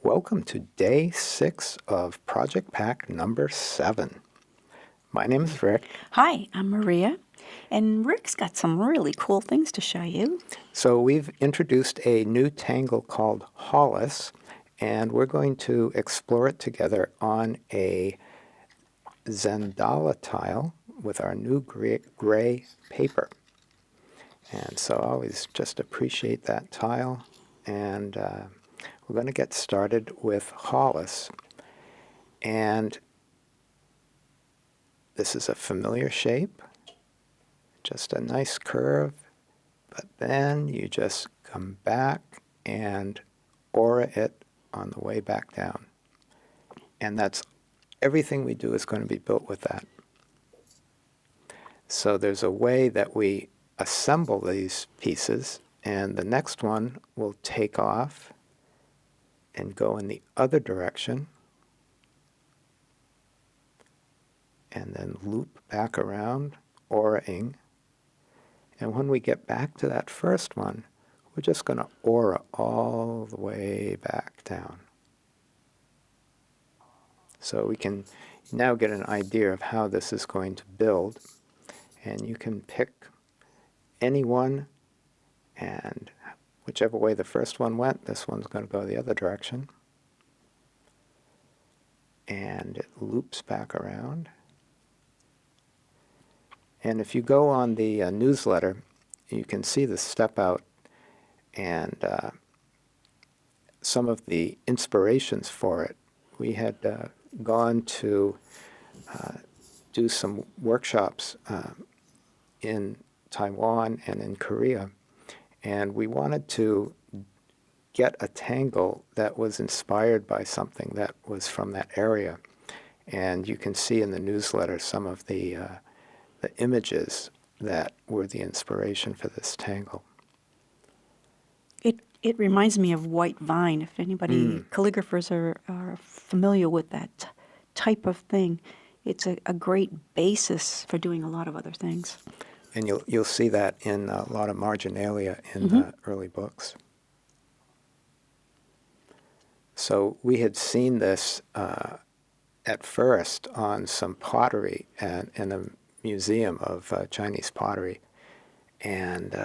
Welcome to day 6 of Project Pack number 7. My name is Rick. Hi, I'm Maria, and Rick's got some really cool things to show you. So we've introduced a new tangle called Hollis, and we're going to explore it together on a Zentangle tile with our new gray paper. And so I always just appreciate that tile, and we're going to get started with Hollis. And this is a familiar shape, just a nice curve, but then you just come back and aura it on the way back down. And that's everything we do is going to be built with that. So there's a way that we assemble these pieces, and the next one will take off and go in the other direction, and then loop back around, auraing. And when we get back to that first one, we're just going to aura all the way back down. So we can now get an idea of how this is going to build. And you can pick any one, and whichever way the first one went, this one's going to go the other direction. And it loops back around. And if you go on the newsletter, you can see the step out and some of the inspirations for it. We had gone to do some workshops in Taiwan and in Korea, and we wanted to get a tangle that was inspired by something that was from that area. And you can see in the newsletter some of the images that were the inspiration for this tangle. It reminds me of white vine. If anybody, calligraphers are familiar with that type of thing, it's a great basis for doing a lot of other things. And you'll see that in a lot of marginalia in the early books. So we had seen this at first on some pottery in a museum of Chinese pottery. And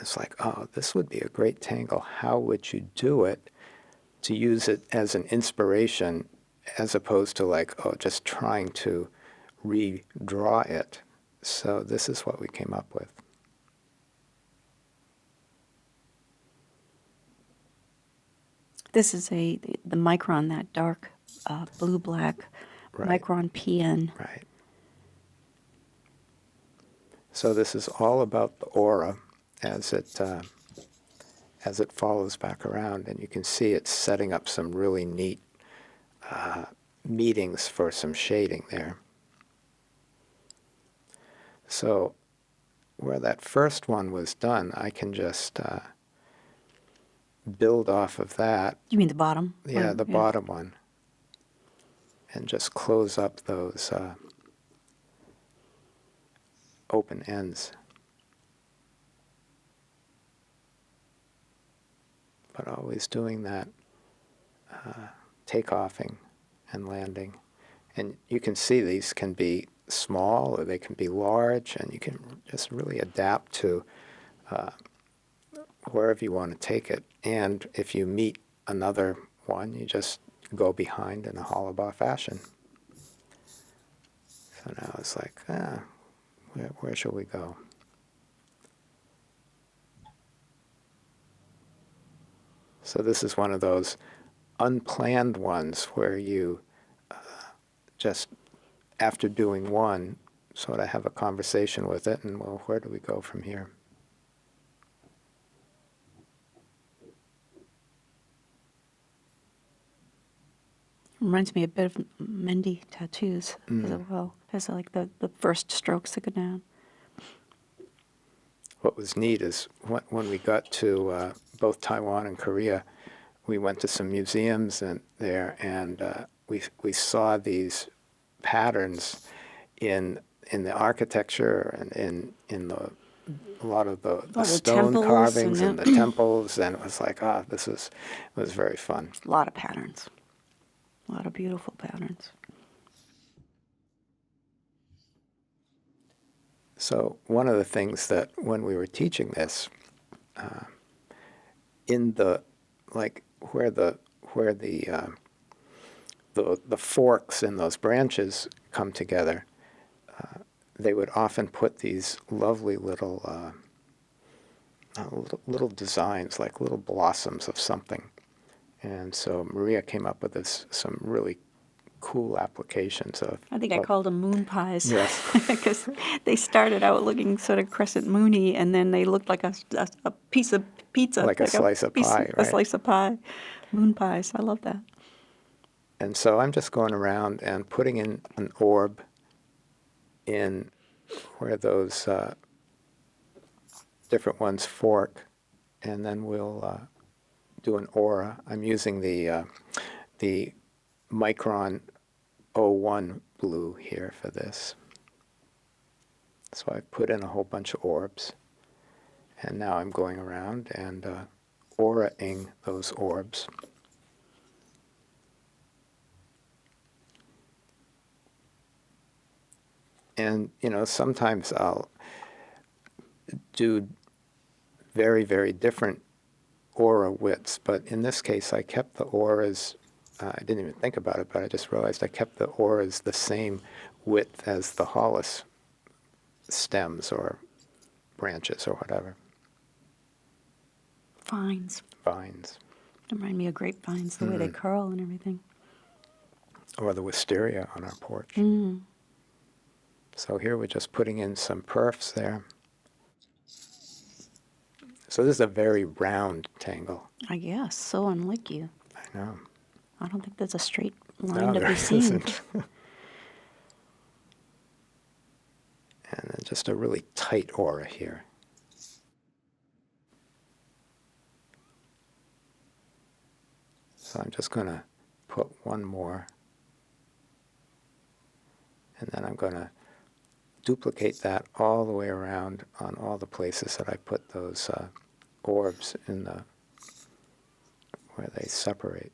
it's like, oh, this would be a great tangle. How would you do it to use it as an inspiration as opposed to like, oh, just trying to redraw it? So this is what we came up with. This is the micron, that dark blue-black micron PN. Right. So this is all about the aura as it follows back around, and you can see it's setting up some really neat meetings for some shading there. So where that first one was done, I can just build off of that. You mean the bottom? Yeah, the bottom one. And just close up those open ends. But always doing that takeoffing and landing. And you can see these can be small or they can be large, and you can just really adapt to wherever you want to take it. And if you meet another one, you just go behind in a hollow bar fashion. So now it's like, where shall we go? So this is one of those unplanned ones where you just, after doing one, sort of have a conversation with it, and well, where do we go from here? Reminds me a bit of Mendy tattoos as well. Has like the first strokes that go down. What was neat is when we got to both Taiwan and Korea, we went to some museums and we saw these patterns in the architecture and in the a lot of the the stone temples carvings and and the temples, and it was like, it was very fun. a lot of patterns. A lot of beautiful patterns. So one of the things that when we were teaching this, in the like where the forks in those branches come together, they would often put these lovely little designs, like little blossoms of something. And so Maria came up with some really cool applications of. I think I called them moon pies. Yes. Because they started out looking sort of crescent moony, and then they looked like a piece of pizza. Like a slice of pie, A right? slice of pie. Moon pies. I love that. And so I'm just going around and putting in an orb in where those different ones fork, and then we'll do an aura. I'm using the Micron 01 blue here for this. So I put in a whole bunch of orbs, and now I'm going around and aura-ing those orbs. And, sometimes I'll do very, very different aura widths, but in this case I kept the auras, I didn't even think about it, but I just realized I kept the auras the same width as the Hollis stems or branches or whatever. Vines. Vines. Remind me of grapevines, the way they curl and everything. Or the wisteria on our porch. Mm. So here we're just putting in some perfs there. So this is a very round tangle. I guess. So unlike you. I know. I don't think there's a straight line No, to there be seen. isn't. And then just a really tight aura here. So I'm just going to put one more. And then I'm going to duplicate that all the way around on all the places that I put those orbs in where they separate.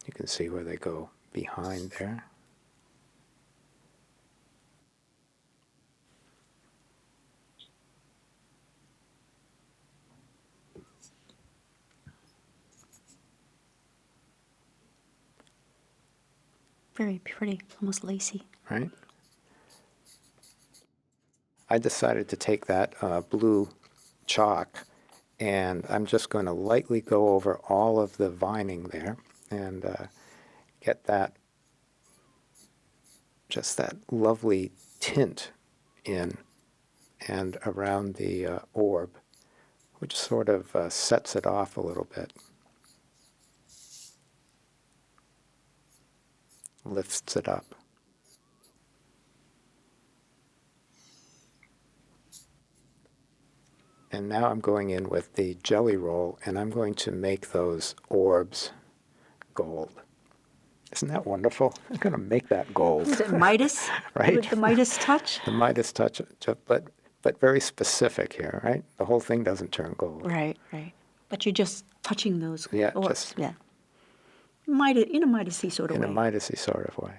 You can see where they go behind there. Very pretty, almost lacy. Right? I decided to take that blue chalk, and I'm just going to lightly go over all of the vining there and get just that lovely tint in and around the orb, which sort of sets it off a little bit. Lifts it up. And now I'm going in with the jelly roll, and I'm going to make those orbs gold. Isn't that wonderful? I'm going to make that gold. Is it Midas? Right? With the Midas touch? The Midas touch, but very specific here, right? The whole thing doesn't turn gold. Right, right. But you're just touching those Yeah, orbs. just Yeah. Midas, in a Midas-y sort of in way. a Midas-y sort of way.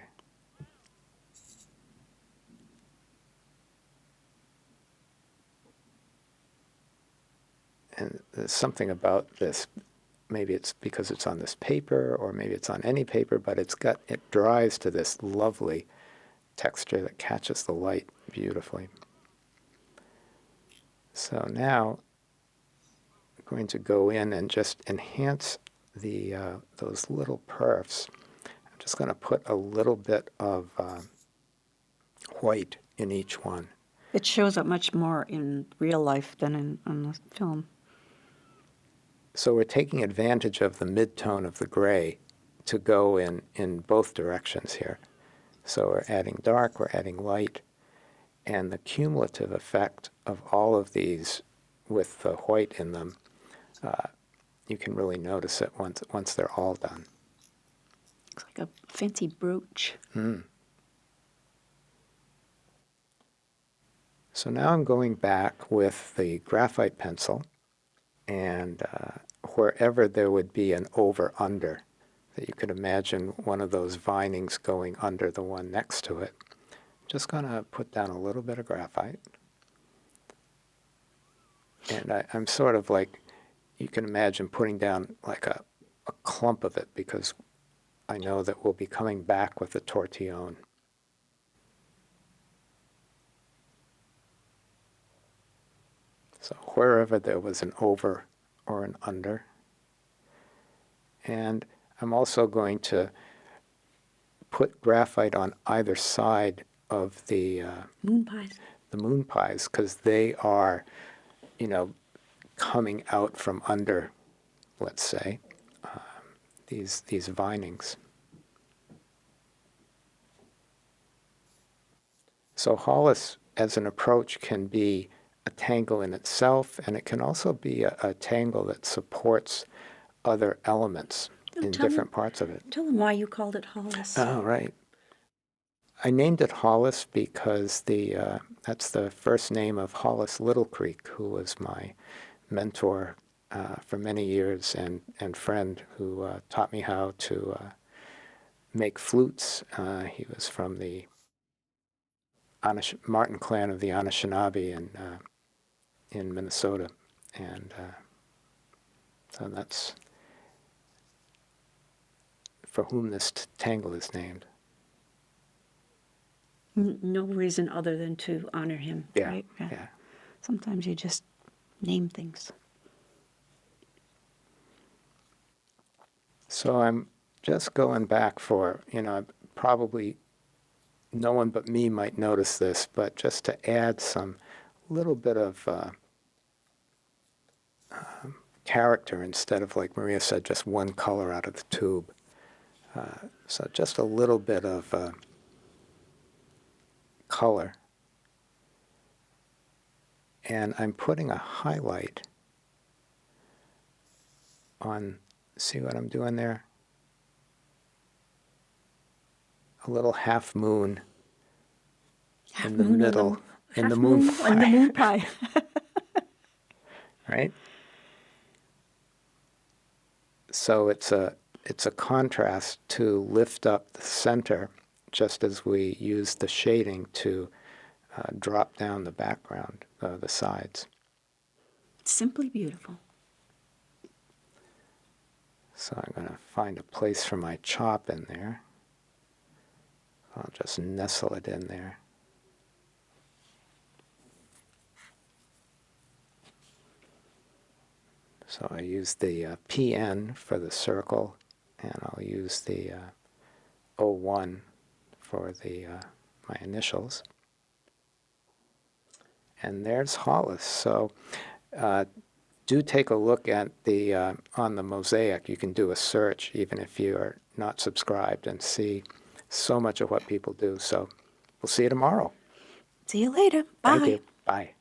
And there's something about this, maybe it's because it's on this paper, or maybe it's on any paper, but it dries to this lovely texture that catches the light beautifully. So now I'm going to go in and just enhance those little perfs. I'm just going to put a little bit of white in each one. It shows up much more in real life than on the film. So we're taking advantage of the mid-tone of the gray to go in both directions here. So we're adding dark, we're adding light, and the cumulative effect of all of these with the white in them you can really notice it once they're all done. Looks like a fancy brooch. So now I'm going back with the graphite pencil, and wherever there would be an over-under, that you could imagine one of those vinings going under the one next to it, just going to put down a little bit of graphite. And I'm sort of like, you can imagine putting down like a clump of it, because I know that we'll be coming back with the tortillon. So wherever there was an over or an under. And I'm also going to put graphite on either side of the Moon pies. moon pies, because they are, coming out from under, let's say, these vinings. So Hollis, as an approach, can be a tangle in itself, and it can also be a tangle that supports other elements in different parts of it. Tell them why you called it Hollis. Oh, right. I named it Hollis because that's the first name of Hollis Little Creek, who was my mentor for many years and friend, who taught me how to make flutes. He was from the Martin clan of the Anishinaabe in Minnesota, and so that's for whom this tangle is named. No reason other than to honor him, Yeah, right? yeah. Sometimes you just name things. So I'm just going back for, probably no one but me might notice this, but just to add some little bit of character instead of, like Maria said, just one color out of the tube. So just a little bit of color. And I'm putting a highlight on, see what I'm doing there? A little half moon in the middle, in the moon pie. In the moon pie. Right? So it's a contrast to lift up the center, just as we use the shading to drop down the background, the sides. Simply beautiful. So I'm going to find a place for my chop in there. I'll just nestle it in there. So I use the PN for the circle, and I'll use the 01 for the my initials. And there's Hollis. So do take a look at the on the mosaic. You can do a search even if you are not subscribed and see so much of what people do. So we'll see you tomorrow. See you later. Bye. Thank you. Bye.